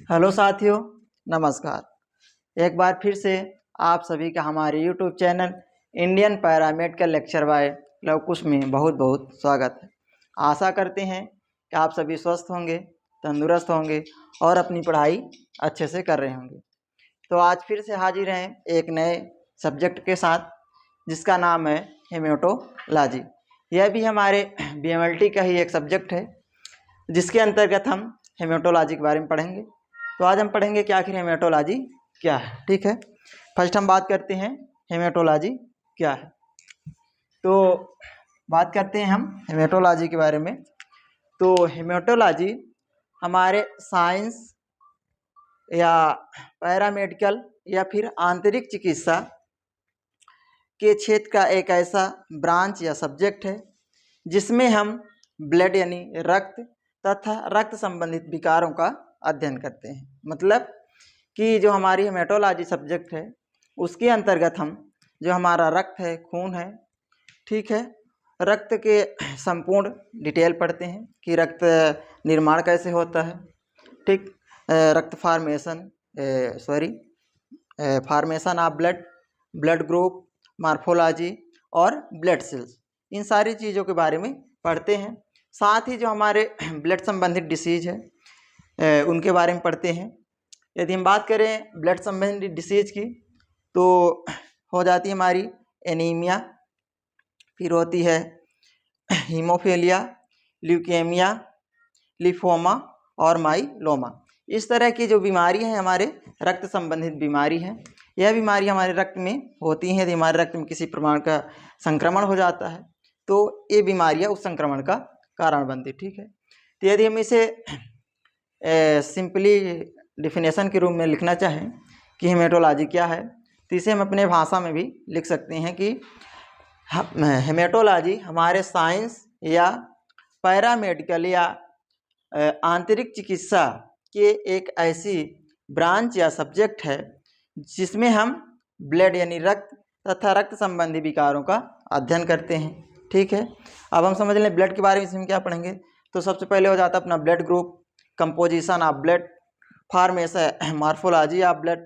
Hello साथियों, नमस्कार। एक बार फिर से आप सभी का हमारे YouTube channel Indian paramedical lecture by Lavkush में बहुत बहुत स्वागत है। आशा करते हैं कि आप सभी स्वस्थ होंगे, तंदुरुस्त होंगे और अपनी पढ़ाई अच्छे से कर रहे होंगे। तो आज फिर से हाजिर हैं एक नए सब्जेक्ट के साथ, जिसका नाम है हेमेटोलॉजी। यह भी हमारे बीएमएलटी का ही एक सब्जेक्ट है, जिसके अंतर्गत हम हेमेटोलॉजी के बारे में पढ़ेंगे। तो आज हम पढ़ेंगे कि आखिर हेमेटोलॉजी क्या है। ठीक है, फर्स्ट हम बात करते हैं हेमेटोलॉजी क्या है। तो बात करते हैं हम हेमेटोलॉजी के बारे में। तो हेमेटोलॉजी हमारे साइंस या पैरामेडिकल या फिर आंतरिक चिकित्सा के क्षेत्र का एक ऐसा ब्रांच या सब्जेक्ट है जिसमें हम ब्लड यानी रक्त तथा रक्त संबंधित विकारों का अध्ययन करते हैं। मतलब कि जो हमारी हेमेटोलॉजी सब्जेक्ट है उसके अंतर्गत हम जो हमारा रक्त है, खून है, ठीक है, रक्त के संपूर्ण डिटेल पढ़ते हैं कि रक्त निर्माण कैसे होता है, ठीक, रक्त formation of blood, blood group, morphology और ब्लड सेल्स, इन सारी चीज़ों के बारे में पढ़ते हैं। साथ ही जो हमारे ब्लड संबंधित डिसीज है उनके बारे में पढ़ते हैं। यदि हम बात करें ब्लड संबंधित डिसीज की तो हो जाती है हमारी एनीमिया, फिर होती है हीमोफीलिया, ल्यूकेमिया, लिफोमा और माइलोमा। इस तरह की जो बीमारी है हमारे रक्त संबंधित बीमारी है। यह बीमारी हमारे रक्त में होती हैं। यदि हमारे रक्त में किसी प्रकार का संक्रमण हो जाता है तो ये बीमारियां उस संक्रमण का कारण बनती। ठीक है, तो यदि हम इसे सिंपली डिफिनेशन के रूप में लिखना चाहें कि हेमेटोलॉजी क्या है, तो इसे हम अपने भाषा में भी लिख सकते हैं कि हेमेटोलॉजी हमारे साइंस या पैरामेडिकल या आंतरिक चिकित्सा के एक ऐसी ब्रांच या सब्जेक्ट है जिसमें हम ब्लड यानी रक्त तथा रक्त संबंधी विकारों का अध्ययन करते हैं। ठीक है, अब हम समझ लें ब्लड के बारे में इसमें क्या पढ़ेंगे। तो सबसे पहले हो जाता है अपना blood group, composition of blood, formation, morphology of blood,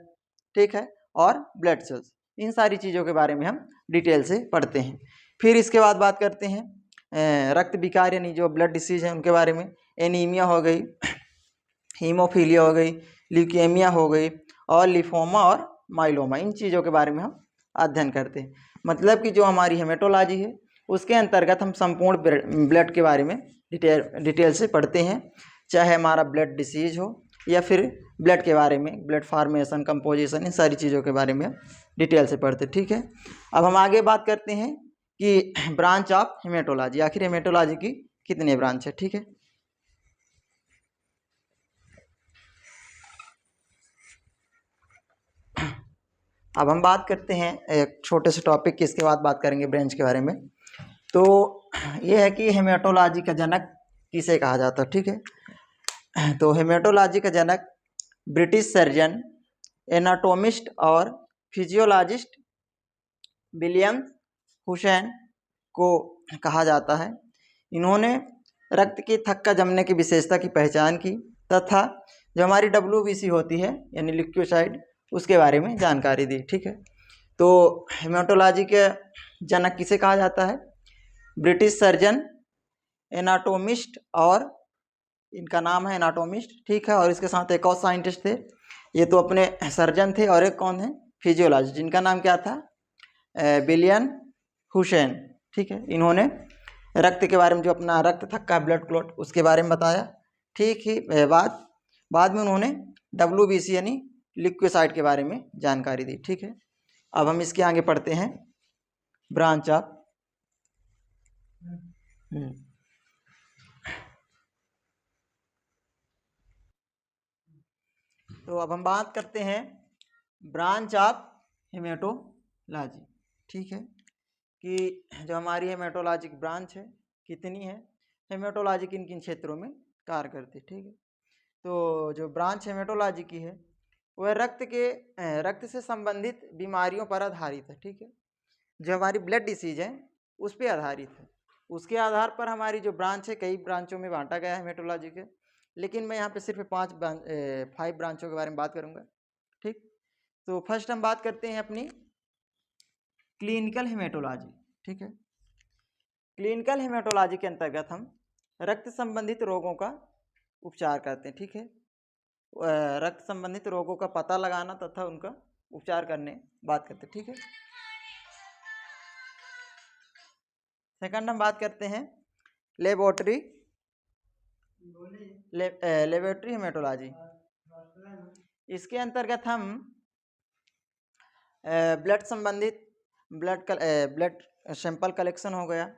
ठीक है, और ब्लड सेल्स। इन सारी चीज़ों के बारे में हम डिटेल से पढ़ते हैं। फिर इसके बाद बात करते हैं रक्त विकार यानी जो ब्लड डिसीज है उनके बारे में। एनीमिया हो गई, हीमोफीलिया हो गई, ल्यूकेमिया हो गई और लिफोमा और माइलोमा, इन चीज़ों के बारे में हम अध्ययन करते हैं। मतलब कि जो हमारी हेमेटोलॉजी है उसके अंतर्गत हम संपूर्ण ब्लड के बारे में डिटेल से पढ़ते हैं, चाहे हमारा ब्लड डिसीज हो या फिर ब्लड के बारे में, ब्लड फार्मेशन, कंपोजिशन, इन सारी चीज़ों के बारे में डिटेल से पढ़ते। ठीक है, अब हम आगे बात करते हैं कि ब्रांच ऑफ हेमेटोलॉजी, आखिर हेमेटोलॉजी की कितने ब्रांच है। ठीक है, अब हम बात करते हैं एक छोटे से टॉपिक की, इसके बाद बात करेंगे ब्रांच के बारे में। तो ये है कि हेमेटोलॉजी का जनक किसे कहा जाता है। ठीक है, तो हेमेटोलॉजी का जनक ब्रिटिश सर्जन, एनाटोमिस्ट और फिजियोलॉजिस्ट विलियम हुसैन को कहा जाता है। इन्होंने रक्त की थक्का जमने की विशेषता की पहचान की तथा जो हमारी WBC होती है यानी लिक्विसाइड, उसके बारे में जानकारी दी। ठीक है, तो हेमेटोलॉजी के जनक किसे कहा जाता है? ब्रिटिश सर्जन, एनाटोमिस्ट, और इनका नाम है एनाटोमिस्ट। ठीक है, और इसके साथ एक और साइंटिस्ट थे, ये तो अपने सर्जन थे, और एक कौन है? फिजियोलॉजिस्ट, जिनका नाम क्या था? विलियम हुसैन। ठीक है, इन्होंने रक्त के बारे में, जो अपना रक्त थक्का, ब्लड क्लॉट, उसके बारे में बताया। ठीक ही बाद में उन्होंने WBC यानी लिक्विसाइड के बारे में जानकारी दी। ठीक है, अब हम इसके आगे पढ़ते हैं ब्रांच ऑफ तो अब हम बात करते हैं ब्रांच ऑफ हेमेटोलॉजी। ठीक है, कि जो हमारी हेमेटोलॉजी की ब्रांच है कितनी है, हेमेटोलॉजी किन किन क्षेत्रों में कार्य करती है। ठीक है, तो जो ब्रांच हेमेटोलॉजी की है वह रक्त से संबंधित बीमारियों पर आधारित है। ठीक है, जो हमारी ब्लड डिसीज है उस पर आधारित है। उसके आधार पर हमारी जो ब्रांच है, कई ब्रांचों में बांटा गया है हेमेटोलॉजी के। लेकिन मैं यहाँ पे सिर्फ 5 ब्रांचों के बारे में बात करूँगा। ठीक, तो फर्स्ट हम बात करते हैं अपनी क्लिनिकल हेमेटोलॉजी। ठीक है, क्लिनिकल हेमेटोलॉजी के अंतर्गत हम रक्त संबंधित रोगों का उपचार करते हैं। ठीक है, रक्त संबंधित रोगों का पता लगाना तथा उनका उपचार करने बात करते हैं। ठीक है, सेकंड हम बात करते हैं लेबोरेटरी हेमेटोलॉजी। इसके अंतर्गत हम ब्लड संबंधित ब्लड सैंपल कलेक्शन हो गया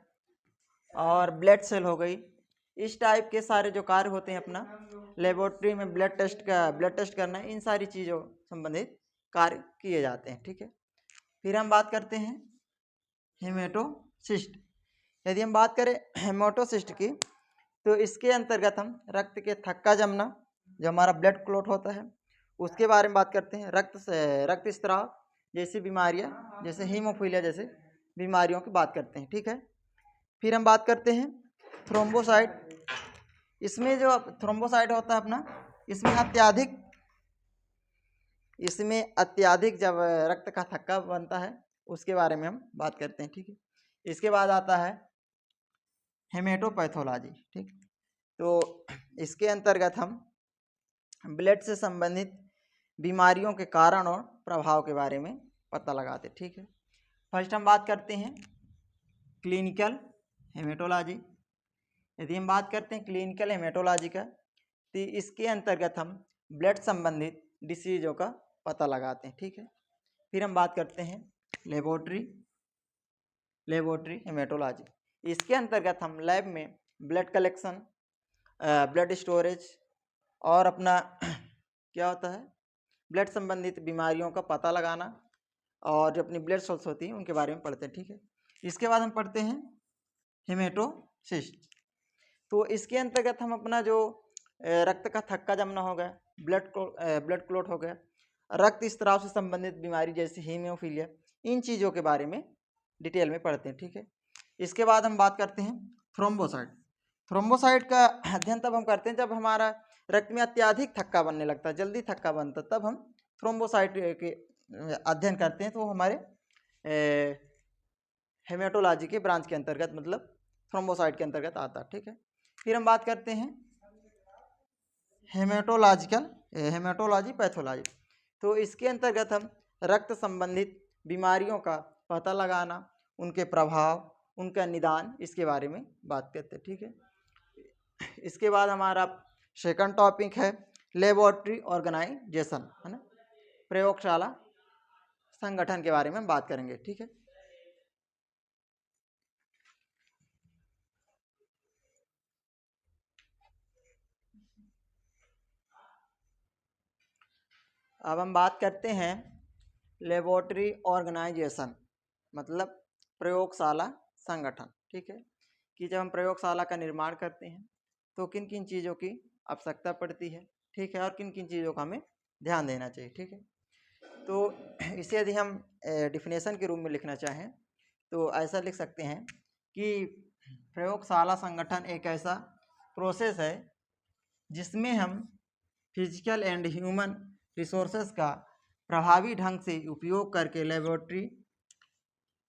और ब्लड सेल हो गई, इस टाइप के सारे जो कार्य होते हैं अपना लेबोरेटरी में ब्लड टेस्ट करना, इन सारी चीज़ों संबंधित कार्य किए जाते हैं। ठीक है, फिर हम बात करते हैं हेमेटोसिस्ट। यदि हम बात करें हेमेटोसिस्ट की, तो इसके अंतर्गत हम रक्त के थक्का जमना, जो हमारा ब्लड क्लॉट होता है, उसके बारे में बात करते हैं। रक्त स्त्राव जैसी बीमारियां, जैसे हीमोफीलिया जैसे बीमारियों की बात करते हैं। ठीक है, फिर हम बात करते हैं थ्रोम्बोसाइट। इसमें जो थ्रोम्बोसाइट होता है अपना, इसमें अत्यधिक जब रक्त का थक्का बनता है, उसके बारे में हम बात करते हैं। ठीक है, इसके बाद आता है हेमेटोपैथोलॉजी। ठीक, तो इसके अंतर्गत हम ब्लड से संबंधित बीमारियों के कारण और प्रभाव के बारे में पता लगाते। ठीक है, फर्स्ट हम बात करते हैं क्लिनिकल हेमेटोलॉजी। यदि हम बात करते हैं क्लिनिकल हेमेटोलॉजी का, तो इसके अंतर्गत हम ब्लड संबंधित डिसीजों का पता लगाते हैं। ठीक है, फिर हम बात करते हैं लेबोरेटरी हेमेटोलॉजी। इसके अंतर्गत हम लैब में ब्लड कलेक्शन, ब्लड स्टोरेज और अपना क्या होता है ब्लड संबंधित बीमारियों का पता लगाना और जो अपनी ब्लड सेल्स होती हैं उनके बारे में पढ़ते हैं। ठीक है, इसके बाद हम पढ़ते हैं हेमेटोसिस्ट। तो इसके अंतर्गत हम अपना जो रक्त का थक्का जमना हो गया, ब्लड क्लॉट हो गया, रक्त स्त्राव से संबंधित बीमारी जैसे हीमोफीलिया, इन चीज़ों के बारे में डिटेल में पढ़ते हैं। ठीक है, इसके बाद हम बात करते हैं थ्रोम्बोसाइट। थ्रोम्बोसाइट का अध्ययन तब हम करते हैं जब हमारा रक्त में अत्यधिक थक्का बनने लगता है, जल्दी थक्का बनता है, तब हम थ्रोम्बोसाइट के अध्ययन करते हैं। तो हमारे हेमेटोलॉजी के ब्रांच के अंतर्गत, मतलब थ्रोम्बोसाइट के अंतर्गत आता है। ठीक है, फिर हम बात करते हैं हेमेटोलॉजी पैथोलॉजी। तो इसके अंतर्गत हम रक्त संबंधित बीमारियों का पता लगाना, उनके प्रभाव, उनका निदान, इसके बारे में बात करते हैं। ठीक है, इसके बाद हमारा सेकंड टॉपिक है लेबोरेटरी ऑर्गेनाइजेशन, है ना, प्रयोगशाला संगठन के बारे में हम बात करेंगे। ठीक है, अब हम बात करते हैं लेबोरेटरी ऑर्गेनाइजेशन, मतलब प्रयोगशाला संगठन। ठीक है, कि जब हम प्रयोगशाला का निर्माण करते हैं तो किन किन चीज़ों की आवश्यकता पड़ती है। ठीक है, और किन किन चीज़ों का हमें ध्यान देना चाहिए। ठीक है, तो इसे यदि हम डिफिनेशन के रूप में लिखना चाहें तो ऐसा लिख सकते हैं कि प्रयोगशाला संगठन एक ऐसा प्रोसेस है जिसमें हम फिजिकल एंड ह्यूमन रिसोर्सेज का प्रभावी ढंग से उपयोग करके लेबोरेटरी,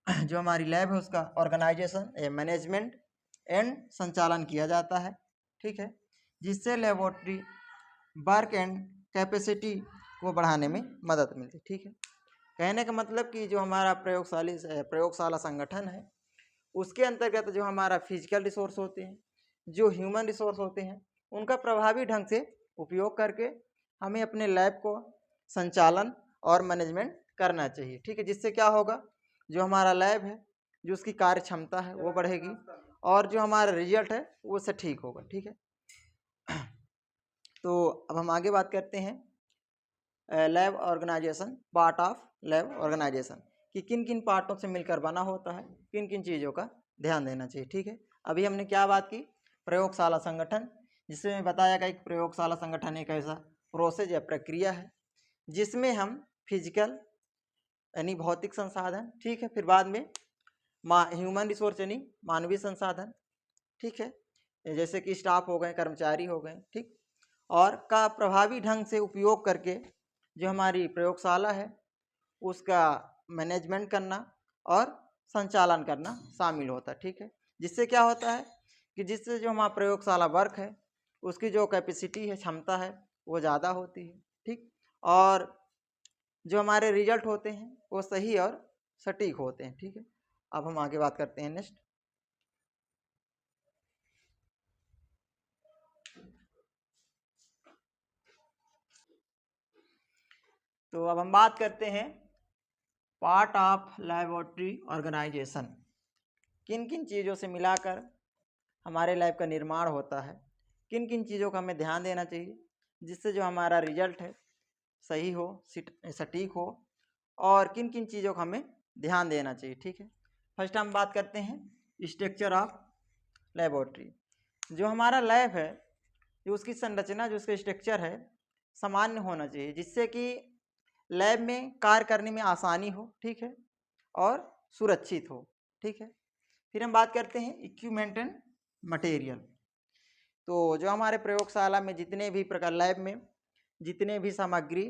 जो हमारी लैब है, उसका ऑर्गेनाइजेशन, मैनेजमेंट एंड संचालन किया जाता है। ठीक है, जिससे लेबोरेटरी वर्क एंड कैपेसिटी को बढ़ाने में मदद मिलती। ठीक है, कहने का मतलब कि जो हमारा प्रयोगशाला संगठन है, उसके अंतर्गत जो हमारा फिजिकल रिसोर्स होते हैं, जो ह्यूमन रिसोर्स होते हैं, उनका प्रभावी ढंग से उपयोग करके हमें अपने लैब को संचालन और मैनेजमेंट करना चाहिए। ठीक है, जिससे क्या होगा, जो हमारा लैब है, जो उसकी कार्य क्षमता है वो बढ़ेगी और जो हमारा रिजल्ट है वो उससे ठीक होगा। ठीक है, तो अब हम आगे बात करते हैं lab organisation, part of lab organisation, कि किन किन पार्टों से मिलकर बना होता है, किन किन चीज़ों का ध्यान देना चाहिए। ठीक है, अभी हमने क्या बात की, प्रयोगशाला संगठन, जिसमें बताया गया कि प्रयोगशाला संगठन एक ऐसा प्रोसेस या प्रक्रिया है जिसमें हम फिजिकल यानी भौतिक संसाधन, ठीक है, फिर बाद में ह्यूमन रिसोर्स यानी मानवीय संसाधन, ठीक है, जैसे कि स्टाफ हो गए, कर्मचारी हो गए, ठीक, और का प्रभावी ढंग से उपयोग करके जो हमारी प्रयोगशाला है उसका मैनेजमेंट करना और संचालन करना शामिल होता है। ठीक है, जिससे क्या होता है कि जिससे जो हमारा प्रयोगशाला वर्क है उसकी जो कैपेसिटी है, क्षमता है, वो ज़्यादा होती है। ठीक, और जो हमारे रिजल्ट होते हैं वो सही और सटीक होते हैं। ठीक है, अब हम आगे बात करते हैं नेक्स्ट। तो अब हम बात करते हैं पार्ट ऑफ लैबोरेटरी ऑर्गेनाइजेशन। किन किन चीज़ों से मिलाकर हमारे लैब का निर्माण होता है, किन किन चीज़ों का हमें ध्यान देना चाहिए जिससे जो हमारा रिजल्ट है सही हो, सटीक हो, और किन किन चीज़ों का हमें ध्यान देना चाहिए। ठीक है, फर्स्ट हम बात करते हैं स्ट्रक्चर ऑफ लैबोरेटरी। जो हमारा लैब है, जो उसकी संरचना, जो उसका स्ट्रक्चर है, सामान्य होना चाहिए जिससे कि लैब में कार्य करने में आसानी हो। ठीक है, और सुरक्षित हो। ठीक है, फिर हम बात करते हैं इक्विपमेंट एंड मटेरियल। तो जो हमारे प्रयोगशाला में जितने भी प्रकार, लैब में जितने भी सामग्री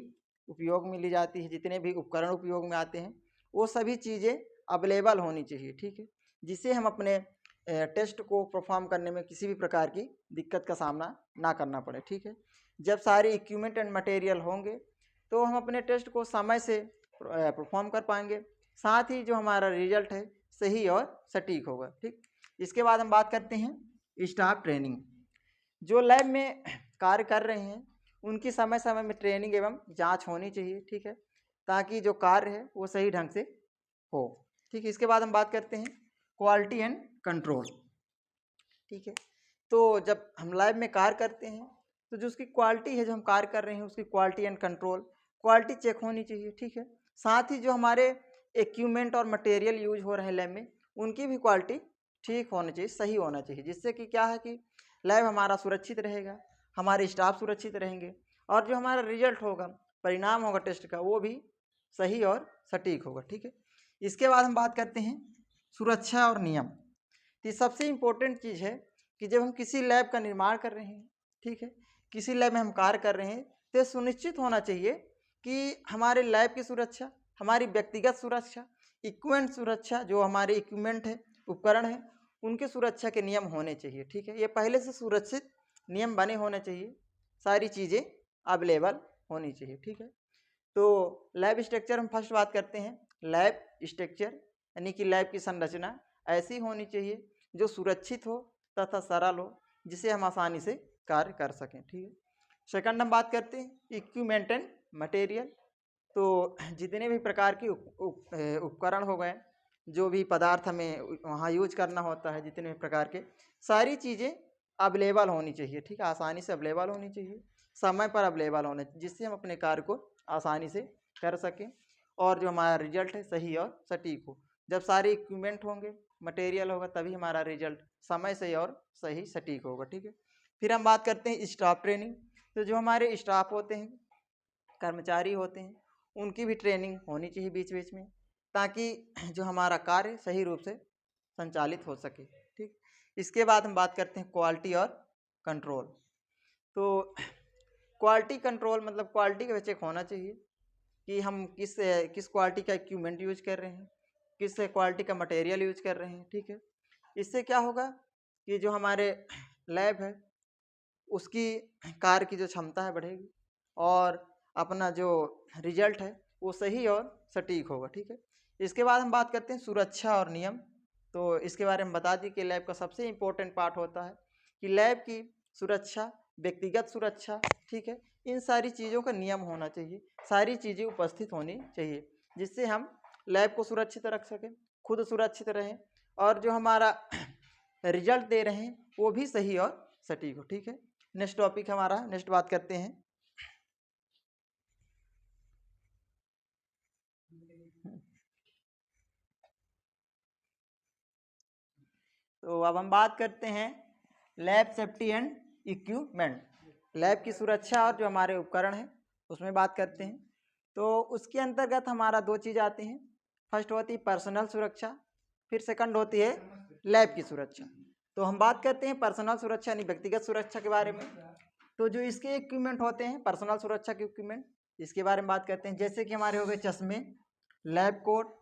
उपयोग में ली जाती है, जितने भी उपकरण उपयोग में आते हैं, वो सभी चीज़ें अवेलेबल होनी चाहिए। ठीक है, जिससे हम अपने टेस्ट को परफॉर्म करने में किसी भी प्रकार की दिक्कत का सामना ना करना पड़े। ठीक है, जब सारे इक्विपमेंट एंड मटेरियल होंगे तो हम अपने टेस्ट को समय से परफॉर्म कर पाएंगे, साथ ही जो हमारा रिजल्ट है सही और सटीक होगा। ठीक, इसके बाद हम बात करते हैं स्टाफ ट्रेनिंग। जो लैब में कार्य कर रहे हैं उनकी समय समय में ट्रेनिंग एवं जांच होनी चाहिए। ठीक है, ताकि जो कार्य है वो सही ढंग से हो। ठीक है, इसके बाद हम बात करते हैं क्वालिटी एंड कंट्रोल। ठीक है, तो जब हम लैब में कार्य करते हैं तो जो उसकी क्वालिटी है, जो हम कार्य कर रहे हैं उसकी quality and control, quality check होनी चाहिए। ठीक है, साथ ही जो हमारे इक्विपमेंट और मटेरियल यूज हो रहे हैं लैब में उनकी भी क्वालिटी ठीक होनी चाहिए, सही होना चाहिए, जिससे कि क्या है कि लैब हमारा सुरक्षित रहेगा, हमारे स्टाफ सुरक्षित रहेंगे, और जो हमारा रिजल्ट होगा, परिणाम होगा टेस्ट का, वो भी सही और सटीक होगा। ठीक है, इसके बाद हम बात करते हैं सुरक्षा और नियम। तो ये सबसे इम्पोर्टेंट चीज़ है कि जब हम किसी लैब का निर्माण कर रहे हैं, ठीक है, किसी लैब में हम कार्य कर रहे हैं, तो सुनिश्चित होना चाहिए कि हमारे लैब की सुरक्षा, हमारी व्यक्तिगत सुरक्षा, इक्विपमेंट सुरक्षा, जो हमारे इक्विपमेंट है, उपकरण है, उनके सुरक्षा के नियम होने चाहिए। ठीक है, ये पहले से सुरक्षित नियम बने होने चाहिए, सारी चीज़ें अवेलेबल होनी चाहिए। ठीक है, तो लैब स्ट्रक्चर हम फर्स्ट बात करते हैं। लैब स्ट्रक्चर यानी कि लैब की संरचना ऐसी होनी चाहिए जो सुरक्षित हो तथा सरल हो, जिसे हम आसानी से कार्य कर सकें। ठीक है, सेकंड हम बात करते हैं इक्विपमेंट एंड मटेरियल। तो जितने भी प्रकार के उपकरण हो गए, जो भी पदार्थ हमें वहाँ यूज करना होता है, जितने भी प्रकार के, सारी चीज़ें अवेलेबल होनी चाहिए। ठीक है, आसानी से अवेलेबल होनी चाहिए, समय पर अवेलेबल होने, जिससे हम अपने कार्य को आसानी से कर सकें और जो हमारा रिजल्ट है सही और सटीक हो। जब सारे इक्विपमेंट होंगे, मटेरियल होगा, तभी हमारा रिजल्ट समय से और सही सटीक होगा। ठीक है, फिर हम बात करते हैं स्टाफ ट्रेनिंग। तो जो हमारे स्टाफ होते हैं, कर्मचारी होते हैं, उनकी भी ट्रेनिंग होनी चाहिए बीच बीच में, ताकि जो हमारा कार्य सही रूप से संचालित हो सके। ठीक, इसके बाद हम बात करते हैं क्वालिटी और कंट्रोल। तो क्वालिटी कंट्रोल मतलब क्वालिटी का चेक होना चाहिए कि हम किस किस क्वालिटी का इक्विपमेंट यूज कर रहे हैं, किस क्वालिटी का मटेरियल यूज कर रहे हैं। ठीक है, इससे क्या होगा कि जो हमारे लैब है उसकी कार्य की जो क्षमता है बढ़ेगी, और अपना जो रिजल्ट है वो सही और सटीक होगा। ठीक है, इसके बाद हम बात करते हैं सुरक्षा और नियम। तो इसके बारे में बता दी कि लैब का सबसे इम्पोर्टेंट पार्ट होता है कि लैब की सुरक्षा, व्यक्तिगत सुरक्षा, ठीक है, इन सारी चीज़ों का नियम होना चाहिए, सारी चीज़ें उपस्थित होनी चाहिए, जिससे हम लैब को सुरक्षित रख सकें, खुद सुरक्षित रहें, और जो हमारा रिजल्ट दे रहे हैं वो भी सही और सटीक हो। ठीक है, नेक्स्ट टॉपिक हमारा, नेक्स्ट बात करते हैं तो अब हम बात करते हैं lab safety and equipment. Lab की सुरक्षा और जो हमारे उपकरण हैं उसमें बात करते हैं। तो उसके अंतर्गत हमारा दो चीज़ आती हैं। फर्स्ट होती है पर्सनल सुरक्षा, फिर सेकंड होती है लैब की सुरक्षा। तो हम बात करते हैं पर्सनल सुरक्षा यानी व्यक्तिगत सुरक्षा के बारे में। तो जो इसके इक्विपमेंट होते हैं पर्सनल सुरक्षा के इक्विपमेंट, इसके बारे में बात करते हैं। जैसे कि हमारे हो गए चश्मे, लैब कोट,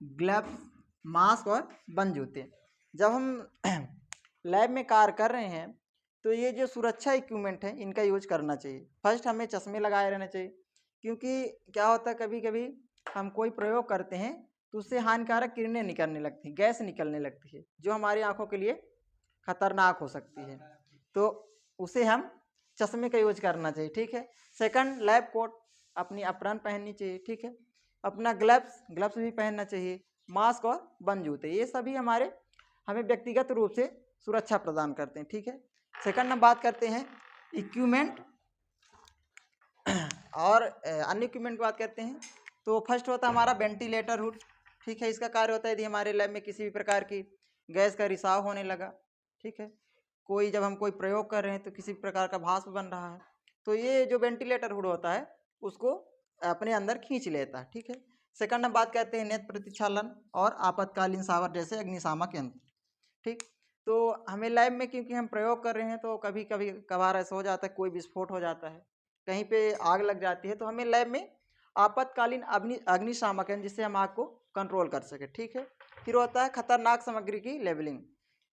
ग्लव्स, मास्क और बंद जूते। जब हम लैब में कार्य कर रहे हैं तो ये जो सुरक्षा इक्विपमेंट है इनका यूज करना चाहिए। फर्स्ट हमें चश्मे लगाए रहना चाहिए, क्योंकि क्या होता है कभी कभी हम कोई प्रयोग करते हैं तो उससे हानिकारक किरणें निकलने लगती हैं, गैस निकलने लगती है जो हमारी आंखों के लिए खतरनाक हो सकती है, तो उसे हम चश्मे का यूज करना चाहिए, ठीक है। सेकंड, लैब कोट अपनी अपरन पहननी चाहिए, ठीक है। अपना ग्लव्स भी पहनना चाहिए, मास्क और बंद जूते, ये सभी हमें व्यक्तिगत रूप से सुरक्षा प्रदान करते हैं, ठीक है। सेकंड हम बात करते हैं इक्विपमेंट और अन्य इक्विपमेंट की बात करते हैं। तो फर्स्ट होता है हमारा वेंटिलेटर हुड, ठीक है। इसका कार्य होता है यदि हमारे लैब में किसी भी प्रकार की गैस का रिसाव होने लगा, ठीक है, जब हम कोई प्रयोग कर रहे हैं तो किसी प्रकार का भाप बन रहा है, तो ये जो वेंटिलेटर हुड होता है उसको अपने अंदर खींच लेता है, ठीक है। सेकंड हम बात करते हैं नेत्र प्रतिक्षालन और आपातकालीन सावर जैसे अग्निशामक यंत्र, ठीक। तो हमें लैब में क्योंकि हम प्रयोग कर रहे हैं तो कभी कभी कभार ऐसा हो जाता है, कोई विस्फोट हो जाता है, कहीं पे आग लग जाती है, तो हमें लैब में आपातकालीन अग्निशामक यंत्र जिससे हम आग को कंट्रोल कर सके, ठीक है। फिर होता है खतरनाक सामग्री की लेबलिंग।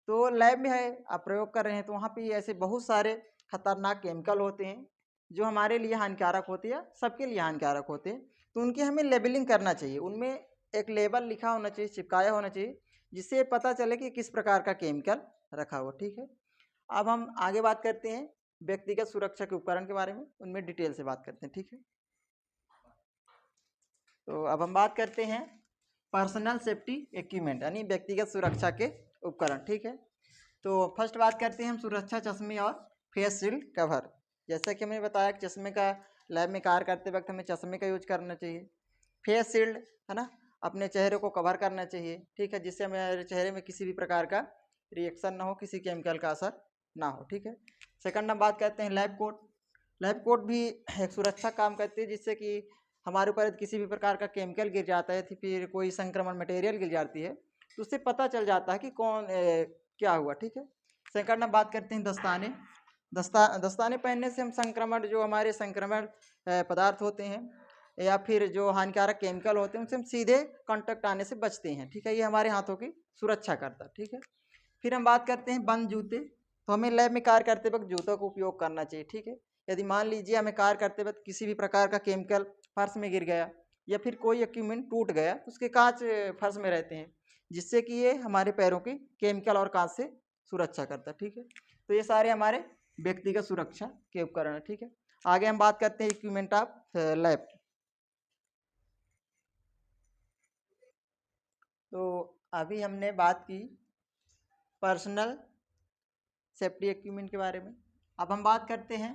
तो लैब में है आप प्रयोग कर रहे हैं तो वहाँ पे ऐसे बहुत सारे खतरनाक केमिकल होते हैं जो हमारे लिए हानिकारक होते हैं, सबके लिए हानिकारक होते हैं, तो उनकी हमें लेबलिंग करना चाहिए। उनमें एक लेबल लिखा होना चाहिए, चिपकाया होना चाहिए, जिससे पता चले कि किस प्रकार का केमिकल रखा हुआ, ठीक है। अब हम आगे बात करते हैं व्यक्तिगत सुरक्षा के उपकरण के बारे में, उनमें डिटेल से बात करते हैं, ठीक है। तो अब हम बात करते हैं पर्सनल सेफ्टी इक्विपमेंट यानी व्यक्तिगत सुरक्षा के उपकरण, ठीक है। तो फर्स्ट बात करते हैं हम सुरक्षा चश्मे और फेस शील्ड कवर। जैसा कि हमने बताया कि चश्मे का लैब में कार्य करते वक्त हमें चश्मे का यूज करना चाहिए। फेस शील्ड है ना, अपने चेहरे को कवर करना चाहिए, ठीक है, जिससे हमारे चेहरे में किसी भी प्रकार का रिएक्शन ना हो, किसी केमिकल का असर ना हो, ठीक है। सेकंड हम बात करते हैं लैब कोट। लैब कोट भी एक सुरक्षा काम करती है, जिससे कि हमारे ऊपर किसी भी प्रकार का केमिकल गिर जाता है, फिर कोई संक्रमण मटेरियल गिर जाती है, तो उससे पता चल जाता है कि क्या हुआ, ठीक है। सेकंड हम बात करते हैं दस्ताने। दस्ताने पहनने से हम संक्रमण, जो हमारे संक्रमण पदार्थ होते हैं या फिर जो हानिकारक केमिकल होते हैं, उनसे हम सीधे कांटेक्ट आने से बचते हैं, ठीक है। ये हमारे हाथों की सुरक्षा करता है, ठीक है। फिर हम बात करते हैं बंद जूते। तो हमें लैब में कार्य करते वक्त जूतों का उपयोग करना चाहिए, ठीक है। यदि मान लीजिए हमें कार्य करते वक्त किसी भी प्रकार का केमिकल फर्श में गिर गया या फिर कोई इक्विपमेंट टूट गया, उसके कांच फर्श में रहते हैं, जिससे कि ये हमारे पैरों की केमिकल और कांच से सुरक्षा करता है, ठीक है। तो ये सारे हमारे व्यक्तिगत सुरक्षा के उपकरण है, ठीक है। आगे हम बात करते हैं इक्विपमेंट ऑफ लैब। तो अभी हमने बात की पर्सनल सेफ्टी इक्विपमेंट के बारे में। अब हम बात करते हैं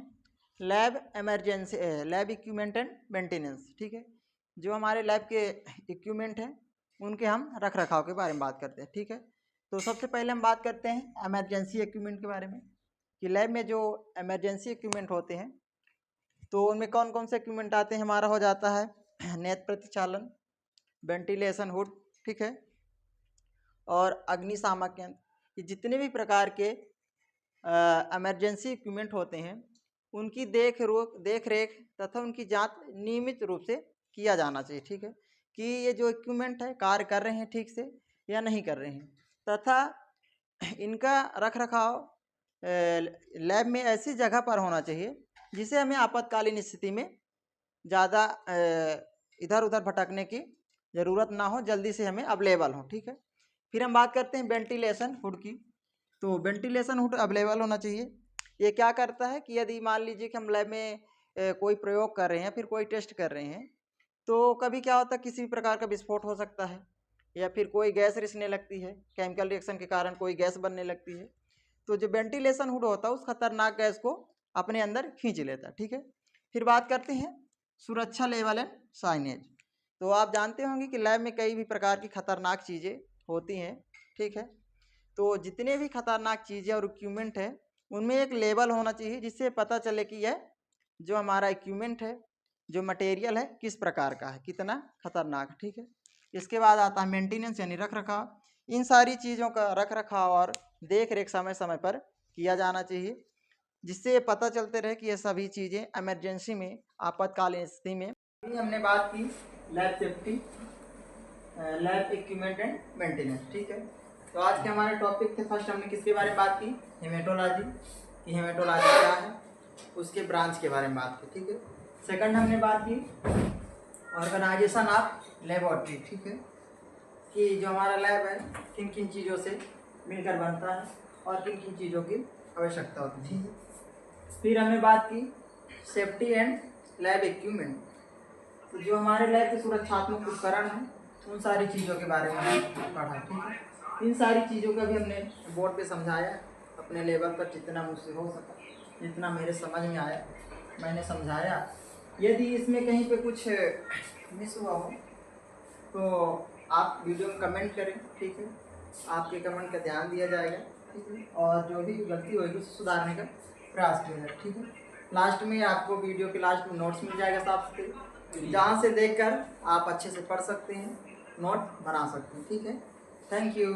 लैब इक्विपमेंट एंड मेंटेनेंस, ठीक है। जो हमारे लैब के इक्विपमेंट हैं उनके हम रख रखाव के बारे में बात करते हैं, ठीक है। तो सबसे पहले हम बात करते हैं एमरजेंसी इक्विपमेंट के बारे में, कि लैब में जो एमरजेंसी इक्विपमेंट होते हैं तो उनमें कौन कौन से इक्विपमेंट आते हैं। हमारा हो जाता है नेत्र प्रतिचालन, वेंटिलेशन हुड, ठीक है, और अग्निशामक यंत्र। ये जितने भी प्रकार के इमरजेंसी इक्विपमेंट होते हैं उनकी देख रेख तथा उनकी जांच नियमित रूप से किया जाना चाहिए, ठीक है, कि ये जो इक्विपमेंट है कार्य कर रहे हैं ठीक से या नहीं कर रहे हैं, तथा इनका रख रखाव लैब में ऐसी जगह पर होना चाहिए जिसे हमें आपातकालीन स्थिति में ज़्यादा इधर उधर भटकने की ज़रूरत ना हो, जल्दी से हमें अवेलेबल हो, ठीक है। फिर हम बात करते हैं वेंटिलेशन हुड की। तो वेंटिलेशन हुड अवेलेबल होना चाहिए। ये क्या करता है कि यदि मान लीजिए कि हम लैब में कोई प्रयोग कर रहे हैं, फिर कोई टेस्ट कर रहे हैं, तो कभी क्या होता है किसी भी प्रकार का विस्फोट हो सकता है या फिर कोई गैस रिसने लगती है, केमिकल रिएक्शन के कारण कोई गैस बनने लगती है, तो जो वेंटिलेशन हुड होता है उस खतरनाक गैस को अपने अंदर खींच लेता है, ठीक है। फिर बात करते हैं सुरक्षा लेवल एंड साइनेज। तो आप जानते होंगे कि लैब में कई भी प्रकार की खतरनाक चीज़ें होती हैं, ठीक है। तो जितने भी खतरनाक चीज़ें और इक्विपमेंट है उनमें एक लेबल होना चाहिए जिससे पता चले कि यह जो हमारा इक्विपमेंट है, जो मटेरियल है, किस प्रकार का है, कितना खतरनाक है, ठीक है। इसके बाद आता है मेंटेनेंस यानी रख रखाव। इन सारी चीज़ों का रख रखाव और देख रेख समय समय पर किया जाना चाहिए। जिससे ये पता चलते रहे कि ये सभी चीज़ें इमरजेंसी में, आपातकालीन स्थिति में। अभी हमने बात की lab safety, lab equipment and maintenance, ठीक है। तो आज के हमारे टॉपिक थे, फर्स्ट हमने किसके बारे में बात की, हेमेटोलॉजी, कि हेमेटोलॉजी क्या है, उसके ब्रांच के बारे में बात की, ठीक है। सेकंड हमने बात की ऑर्गेनाइजेशन ऑफ लेबोरेटरी, ठीक है, कि जो हमारा लैब है किन किन चीज़ों से मिलकर बनता है और किन किन चीज़ों की आवश्यकता होती है। फिर हमने बात की सेफ्टी एंड लैब इक्विपमेंट, तो जो हमारे लैब के सुरक्षात्मक उपकरण हैं उन सारी चीज़ों के बारे में पढ़ा, ठीक है। इन सारी चीज़ों का भी हमने बोर्ड पे समझाया, अपने लेवल पर जितना मुझसे हो सका, जितना मेरे समझ में आया मैंने समझाया। यदि इसमें कहीं पे कुछ मिस हुआ हो तो आप वीडियो में कमेंट करें, ठीक है, आपके कमेंट का ध्यान दिया जाएगा, ठीक है, और जो भी गलती होगी उसे सुधारने का प्रयास किया जाएगा, ठीक है। लास्ट में आपको वीडियो के लास्ट में नोट्स मिल जाएगा साफ सुथरे, जहाँ से देखकर आप अच्छे से पढ़ सकते हैं, नोट बना सकते हैं, ठीक है। Thank you.